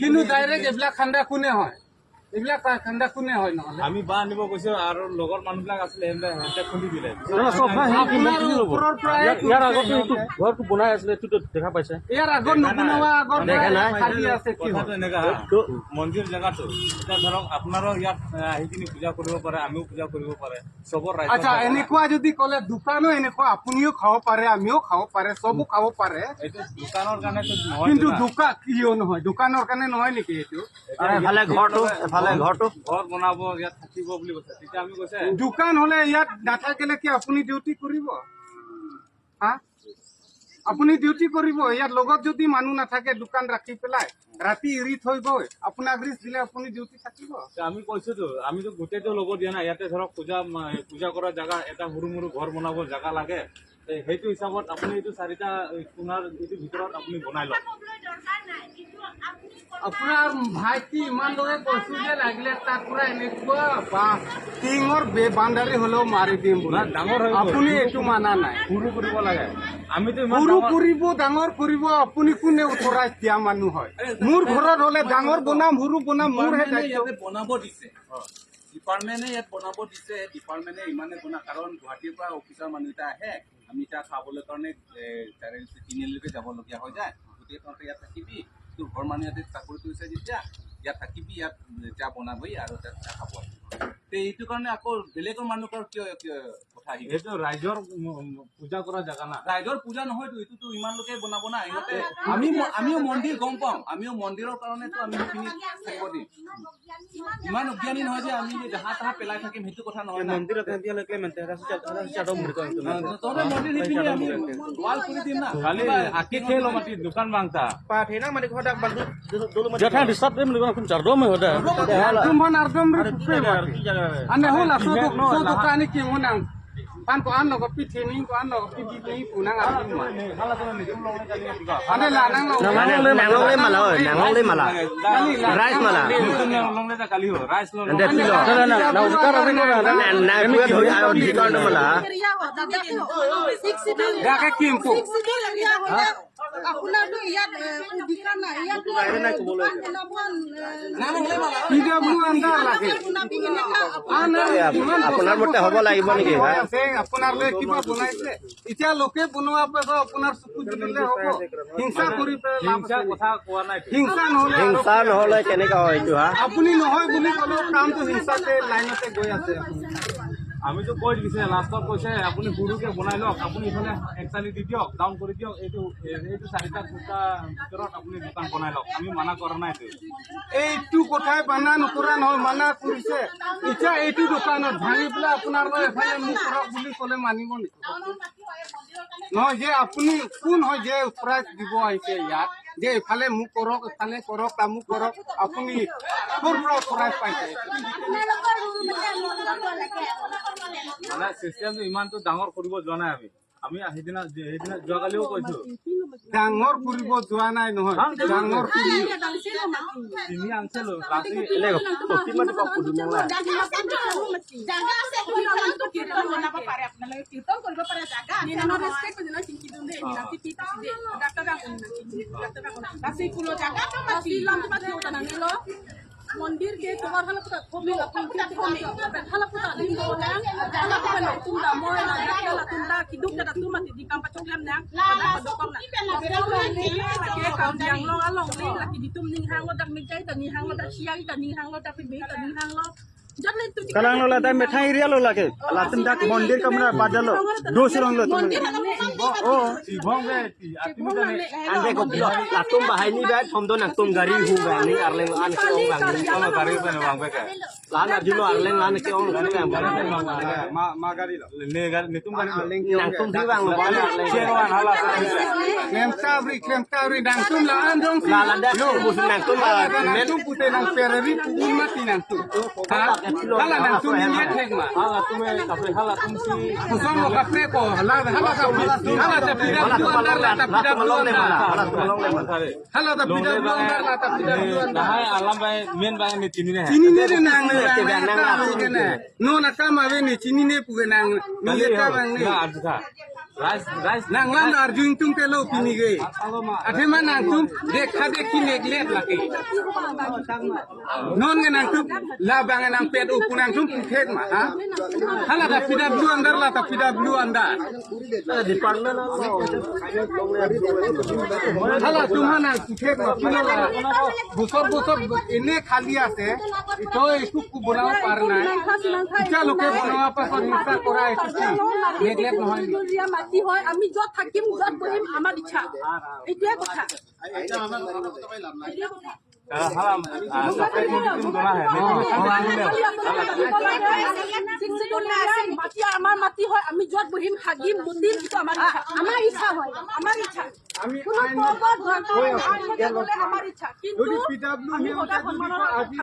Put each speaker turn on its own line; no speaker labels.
কিন্তু ডাইৰেক্ট এইবিলাক খান্দা কোনে হয় এইবিলাক খান্দা কোনে হয় নহ'লে
আমি বাঁহ আনিব গৈছো আৰু লগৰ মানুহবিলাক আছিলে সিহঁতে খুন্দি দিলে
ইয়াৰ আগতে এইটো ঘৰটো বনাই আছিলে এইটো দেখা পাইছে
ইয়াৰ আগত নবনোৱা আগত
দেখা নাই
খালি আছে কি
কথাটো এনেকা মন্দিৰ জেগাটো এতিয়া ধৰক আপোনাৰো ইয়াত আহি কিনি পূজা কৰিব পাৰে আমিও পূজা কৰিব পাৰে চবৰ ৰাইজৰ
আচ্ছা এনেকুৱা যদি ক'লে দোকানো এনেকুৱা আপুনিও খাব পাৰে আমিও খাব পাৰে চবো খাব পাৰে
এইটো দোকানৰ কাৰণেতো নহয়
কিন্তু দোকান কিয় নহয় দোকানৰ কাৰণে নহয় নেকি এইটো
এফালে ঘৰটো
ঘৰ বনাব ইয়াত থাকিব বুলি কৈছে তেতিয়া আমি কৈছে
দোকান হলে ইয়াত নাথাকিলে কি আপুনি ডিউটি কৰিব হা আপুনি ডিউটি কৰিব ইয়াত লগত যদি মানুহ নাথাকে দোকান ৰাখি পেলাই ৰাতি এৰি থৈ গৈ আপোনাক ৰিস্ক দিলে আপুনি ডিউটি থাকিব
আমি কৈছোতো আমিতো গোটেইটো ল'ব দিয়া নাই ইয়াতে ধৰক পূজা কৰা জেগা এটা সৰু মৰু ঘৰ বনাব জেগা লাগে সেইটো হিচাপত আপুনি এইটো 4টা কোণাৰ এইটো ভিতৰত আপুনি বনাই লওক
আপোনাৰ ভাইটি ইমান দৰে কৈছো যে লাগিলে তাত পুৰা এনেকুৱা টিঙৰ বাউণ্ডাৰী হলেও মাৰি দিম বুলি
ডাঙৰ
আপুনি এইটো মানা নাই
সৰু কৰিব লাগে আমিতো
সৰু কৰিব ডাঙৰ কৰিব আপুনি কোনে উঠৰাই দিয়া মানুহ হয় মোৰ ঘৰত হলে ডাঙৰ বনাম সৰু বনাম মোৰহে দায়িত্ব
বনাব দিছে ডিপাৰ্টমেণ্টে ইয়াত বনাব দিছে ডিপাৰ্টমেণ্টে ইমানে বনা কাৰণ গুৱাহাটীৰ পৰা অফিচাৰ মানুহ এটা আহে আমি তাত খাবলৈ কাৰণে তিনিআলিলৈকে যাবলগীয়া হৈ যায় গতিকে তহঁতে ইয়াত থাকিবি তোৰ ঘৰ মানুহ ইয়াতে চাকৰি কৰিছে যেতিয়া ইয়াত থাকিবি ইয়াত চাহ বনাবি আৰু তাত চাহ খাব এইটো কাৰণে আকৌ বেলেগৰ মানুহৰ কিয় কথা আহিব
এইটো ৰাইজৰ পূজা কৰা জেগা না
ৰাইজৰ পূজা নহয়তো এইটোতো ইমান লোকে বনাব না ইহঁতে আমিও মন্দিৰ গম পাওঁ আমিও মন্দিৰৰ কাৰণেতো আমি সেইখিনি থাকিব দিম ইমান অজ্ঞানী নহয় যে আমি যাহা তাহা পেলাই থাকিম সেইটো কথা নহয়
মন্দিৰত
ৱাল কৰি দিম না
খালি আঁকি খেল মাটি দোকান বাংতা
Jangan disabdem dengan aku cardom ya udah.
Arduman ardom ane hula so dukaan ki unang pan ko anno ko pithining ko anno ko pitini punang ardum ane lanang
Nangong le malah. Rice malah.
long le kali ho rice lo
Anda pilo. Na ukar abin na kuat ho ayo discount malah.
gaka kimpo
আপোনাৰ ইয়াত উদিকা নাই ইয়াত
পিডা মু under লাগে
আপোনাৰ মতে হ'ব লাগিব নেকি
আপোনাৰ লৈ কিবা বনাইছে এতিয়া লোকে বনোৱা পাছত আপোনাৰ চকু দিলে হ'ব হিংসা কৰি
হিংসা কথা কোৱা নাই
হিংসা নহলে
কেনেকা হয় এইটো
আপুনি নহয় বুলি ক'লেও কামটো হিংসাতে লাইনতে গৈ আছে
আমিতো কৈ দিছে লাষ্টত কৈছে আপুনি সৰুকে বনাই লওক আপুনি ইফালে একচালি দি দিয়ক ডাউন কৰি দিয়ক এইটো 4টা ভিতৰত আপুনি দোকান বনাই লওক আমি মানা কৰা নাই
এইটো কথাই মানা নকৰা নহয় মানা কৰিছে এতিয়া এইটো দোকানত ভাঙি পেলাই আপোনাৰ এফালে মোক কৰক বুলি ক'লে মানিব নেকি নহয় যে আপুনি কোন হয় যে প্ৰাইজ দিব আহিছে ইয়াত যে এফালে মোক কৰক এফালে কৰক তামুক কৰক আপুনি ক'ৰ পৰা প্ৰাইজ পাইছে
মানে চিষ্টেমটো ইমানটো ডাঙৰ কৰিব যোৱা নাই আমি সেইদিনা যোৱাকালিও কৈছো
ডাঙৰ কৰিব যোৱা নাই নহয় ডাঙৰ
তিনি আনিছিলো
মন্দির কে তোমার হলো পুরো কবি হলো পুরো দিন বলে হলো পুরো তোমরা মই না হলো তোমরা কি দুঃখ না তোমরা দি কাম পাচং lam na do kong na ke kaum yang lo along le laki di tum ning hang lo dak mi jai ta ni hang lo dak siai ta ni hang lo dak bi ta ni hang lo
Kalang lo lata methai ria lo lake. Latin dak mondir kamna badalo. Dosirong lo tum.
Oh, sibong be atimi jane
Ande ko latum bahai ni ba thom do nak tum gari hu ba ni arleng an ke ong bang ni
ono gari pe bang be ka
lan adilo arleng lan ke ong gari bang
ma gari lo ne gari ne tum gari
nang tum thi bang lo ba arleng
chewa hala
klem kabri dang tum la andong
la la da bu nang tum la
men tum pute nang pereri pun mati nang tum hala nang tum ni thek ma
hala tume kape hala tum si
kuson lo kape ko hala ta pida tu andar la ta pida
malong le mala
hala ta pida tu andar la ta pida tu andar
hai alam bay men bay ni tini ne
chini ne nang no na kama ve ni chini ne pu nang ni ta bang ni
na adha rice
Nanglan arjung tum telo pini ge. Ate man nangtum dekha dekhi neglet laki. Non ge nangtum la bang nang pet upun nangtum puthet ma ha. Hala da PW andar la ta PW andar. Hala tumha nang puthet ma pino la. Busor ene khali ase. Ito isu ku bonao par na. Icha loke bonao pa sor hinsa kora esi. Neglet nohoy.
মাটি হয় আমি যত থাকিম যত বহিম আমাৰ ইচ্ছা এইটোৱে কথা মাটি আমাৰ মাটি হয় আমি যত বহিম হাগিম মুতিম আমাৰ ইচ্ছা হয় আমাৰ ইচ্ছা
আমি
আমাৰ ইচ্ছা কিন্তু আমি সদায় সন্মানৰ